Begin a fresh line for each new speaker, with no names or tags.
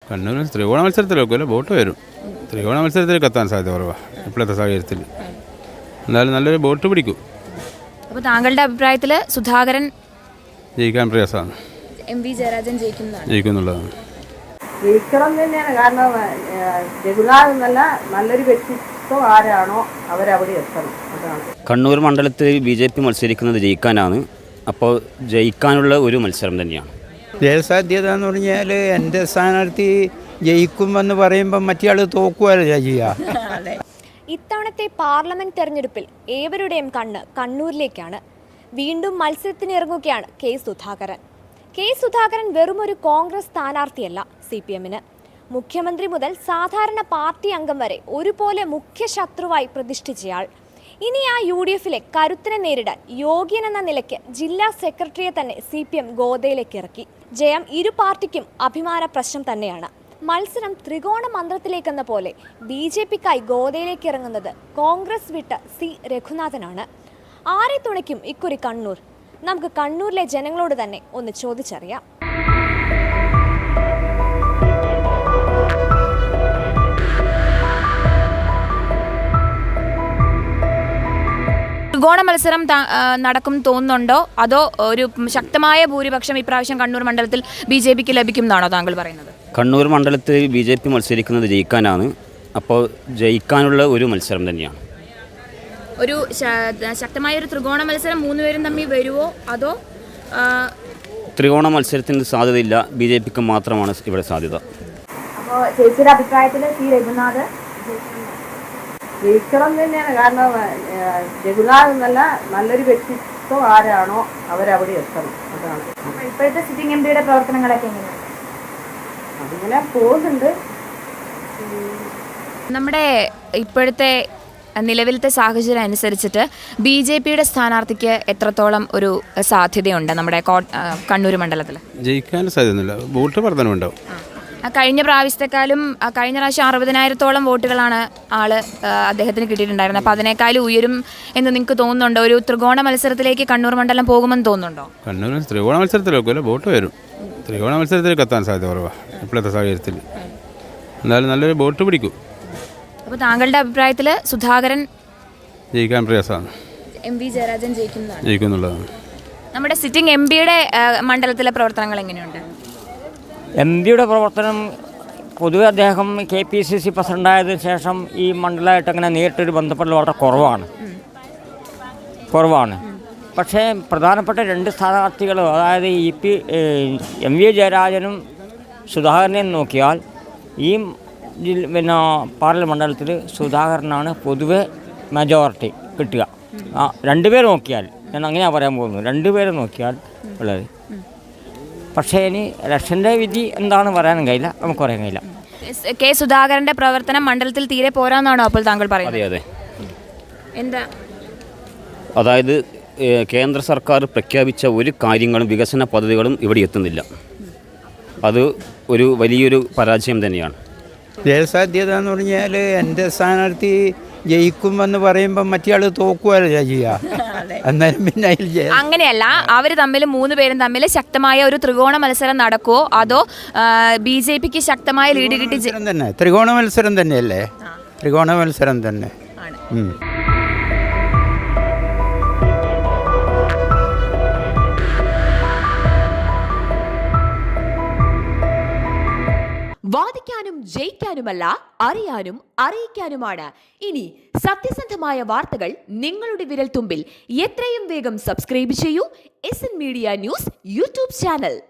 കണ്ണൂർ ത്രികോണ മത്സരത്തിലൊക്കെ വോട്ട് വരും. ത്രികോണ മത്സരത്തിലേക്ക് എത്താൻ സാധ്യത കുറവാണ് ഇപ്പോഴത്തെ സാഹചര്യത്തിൽ. എന്നാലും നല്ലൊരു വോട്ട് പിടിക്കും.
അപ്പോൾ താങ്കളുടെ അഭിപ്രായത്തിൽ സുധാകരൻ
ജയിക്കാൻ പ്രയാസമാണ്.
എം വി ജയരാജൻ
ജയിക്കുന്നുള്ളതാണ്.
ജയിക്കണം തന്നെയാണ്. കാരണം രഘുനാഥെന്നല്ല, നല്ലൊരു വ്യക്തിത്വം ആരാണോ അവരവിടെ എത്തണം. അതാണ്.
കണ്ണൂർ മണ്ഡലത്തിൽ BJP മത്സരിക്കുന്നത് ജയിക്കാനാണ്. അപ്പോൾ ജയിക്കാനുള്ള ഒരു മത്സരം തന്നെയാണ്.
ജയസാധ്യത എന്ന് പറഞ്ഞാൽ എൻ്റെ സ്ഥാനാർത്ഥി ജയിക്കുമെന്ന് പറയുമ്പം മറ്റേ ആൾ തോക്കുവല്ല ചെയ്യുക.
ഇത്തവണത്തെ പാർലമെന്റ് തെരഞ്ഞെടുപ്പിൽ ഏവരുടെയും കണ്ണ് കണ്ണൂരിലേക്കാണ്. വീണ്ടും മത്സരത്തിന് ഇറങ്ങുകയാണ് കെ സുധാകരൻ. കെ സുധാകരൻ വെറുമൊരു കോൺഗ്രസ് സ്ഥാനാർത്ഥിയല്ല CPMന്. മുഖ്യമന്ത്രി മുതൽ സാധാരണ പാർട്ടി അംഗം വരെ ഒരുപോലെ മുഖ്യ ശത്രുവായി പ്രതിഷ്ഠിച്ചയാൾ. ഇനി ആ UDFിലെ കരുത്തിനെ നേരിടാൻ യോഗ്യനെന്ന നിലയ്ക്ക് ജില്ലാ സെക്രട്ടറിയെ തന്നെ CPM ഗോദയിലേക്ക് ഇറക്കി. ജയം ഇരു പാർട്ടിക്കും അഭിമാന പ്രശ്നം തന്നെയാണ്. മത്സരം ത്രികോണ മന്ത്രത്തിലേക്കെന്ന പോലെ BJPക്കായി ഗോദയിലേക്ക് ഇറങ്ങുന്നത് കോൺഗ്രസ് വിട്ട C രഘുനാഥനാണ്. ആരെ തുണയ്ക്കും ഇക്കുറി കണ്ണൂർ? നമുക്ക് കണ്ണൂരിലെ ജനങ്ങളോട് തന്നെ ഒന്ന് ചോദിച്ചറിയാം.
ത്രികോണ മത്സരം നടക്കും തോന്നുന്നുണ്ടോ, അതോ ഒരു ശക്തമായ ഭൂരിപക്ഷം ഇപ്രാവശ്യം കണ്ണൂർ മണ്ഡലത്തിൽ BJPക്ക് ലഭിക്കും എന്നാണോ താങ്കൾ പറയുന്നത്?
കണ്ണൂർ മണ്ഡലത്തിൽ BJP മത്സരിക്കുന്നത് ജയിക്കാനാണ്. അപ്പോൾ ജയിക്കാനുള്ള ഒരു മത്സരം തന്നെയാണ്.
ഒരു ശക്തമായ ഒരു ത്രികോണ മത്സരം മൂന്നുപേരും തമ്മിൽ വരുമോ, അതോ
ത്രികോണ മത്സരത്തിന് സാധ്യതയില്ല. BJPക്ക് മാത്രമാണ് ഇവിടെ സാധ്യത.
അപ്പോൾ ചേച്ചിയുടെ അഭിപ്രായത്തിൽ C രഘുനാഥ്
ജയിക്കണം തന്നെയാണ്. കാരണം രഘുനാഥെന്നല്ല, നല്ലൊരു വ്യക്തിത്വം ആരാണോ അവരവിടെ എത്തണം. അതാണ്.
ഇപ്പോഴത്തെ സിറ്റിംഗ് MPയുടെ പ്രവർത്തനങ്ങളൊക്കെ എങ്ങനെയാണ്?
അതിങ്ങനെ പോകുന്നുണ്ട്.
നമ്മുടെ ഇപ്പോഴത്തെ നിലവിലത്തെ സാഹചര്യം അനുസരിച്ചിട്ട് BJPയുടെ സ്ഥാനാർത്ഥിക്ക് എത്രത്തോളം ഒരു സാധ്യതയുണ്ട് നമ്മുടെ കണ്ണൂർ മണ്ഡലത്തിൽ?
ജയിക്കാൻ സാധ്യതയൊന്നുമില്ല. വോട്ട് വർധനമുണ്ടാവും.
കഴിഞ്ഞ പ്രാവശ്യത്തെക്കാളും കഴിഞ്ഞ പ്രാവശ്യം 60,000-ഓളം വോട്ടുകളാണ് അദ്ദേഹത്തിന് കിട്ടിയിട്ടുണ്ടായിരുന്നത്. അപ്പോൾ അതിനേക്കാളും ഉയരും എന്ന് നിങ്ങൾക്ക് തോന്നുന്നുണ്ടോ? ഒരു ത്രികോണ മത്സരത്തിലേക്ക് കണ്ണൂർ മണ്ഡലം പോകുമെന്ന് തോന്നുന്നുണ്ടോ?
കണ്ണൂർ ത്രികോണ മത്സരത്തിലൊക്കെ വോട്ട് വരും. ത്രികോണ മത്സരത്തിലേക്ക് എത്താൻ സാധ്യത കുറവാണ് ഇപ്പോഴത്തെ സാഹചര്യത്തിൽ. എന്നാലും നല്ലൊരു വോട്ട് പിടിക്കും.
അപ്പോൾ താങ്കളുടെ അഭിപ്രായത്തിൽ സുധാകരൻ
ജയിക്കാൻ പ്രയാസമാണ്.
എം വി ജയരാജൻ
ജയിക്കുന്നുള്ളതാണ്.
നമ്മുടെ സിറ്റിംഗ് MPയുടെ മണ്ഡലത്തിലെ പ്രവർത്തനങ്ങൾ എങ്ങനെയുണ്ട്?
MPയുടെ പ്രവർത്തനം പൊതുവെ അദ്ദേഹം KPCC പ്രസിഡൻ്റായതിനു ശേഷം ഈ മണ്ഡലമായിട്ട് അങ്ങനെ നേരിട്ടൊരു ബന്ധപ്പെടൽ വളരെ കുറവാണ്. പക്ഷേ പ്രധാനപ്പെട്ട രണ്ട് സ്ഥാനാർത്ഥികൾ, അതായത് MV ജയരാജനും സുധാകരനെയും നോക്കിയാൽ ഈ പാർലമെൻറ്റ് മണ്ഡലത്തിൽ സുധാകരനാണ് പൊതുവെ മെജോറിറ്റി കിട്ടുക. രണ്ടുപേരെ നോക്കിയാൽ, ഞാൻ അങ്ങനെയാണ് പറയാൻ പോകുന്നത്, രണ്ടുപേരെ നോക്കിയാൽ ഉള്ളത്. പക്ഷേ ഇനി ഇലക്ഷൻ്റെ വിധി എന്താണെന്ന് പറയാനും കഴിയില്ല, നമുക്ക് പറയാൻ കഴിയില്ല.
കെ സുധാകരൻ്റെ പ്രവർത്തനം മണ്ഡലത്തിൽ തീരെ പോരാന്നാണോ അപ്പോൾ താങ്കൾ പറയുന്നത്?
അതെ.
എന്താ?
അതായത് കേന്ദ്ര സർക്കാർ പ്രഖ്യാപിച്ച ഒരു കാര്യങ്ങളും വികസന പദ്ധതികളും ഇവിടെ എത്തുന്നില്ല. അത് ഒരു വലിയൊരു പരാജയം തന്നെയാണ്.
ജയസാധ്യത എന്ന് പറഞ്ഞാൽ എൻ്റെ സ്ഥാനാർത്ഥി ജയിക്കുമെന്ന് പറയുമ്പം മറ്റേ ആൾ തോക്കുവല്ല ചെയ്യുക. എന്നാലും പിന്നെ
അങ്ങനെയല്ല, അവർ തമ്മിൽ മൂന്നുപേരും തമ്മിൽ ശക്തമായ ഒരു ത്രികോണ മത്സരം നടക്കുമോ, അതോ BJPക്ക് ശക്തമായ ലീഡ് കിട്ടി?
ത്രികോണ മത്സരം തന്നെയല്ലേ? ത്രികോണ മത്സരം തന്നെ.
വാദിക്കാനും ജയിക്കാനുമല്ല, അറിയാനും അറിയിക്കാനുമാണ്. ഇനി സത്യസന്ധമായ വാർത്തകൾ നിങ്ങളുടെ വിരൽത്തുമ്പിൽ. എത്രയും വേഗം സബ്സ്ക്രൈബ് ചെയ്യൂ SN media news YouTube channel.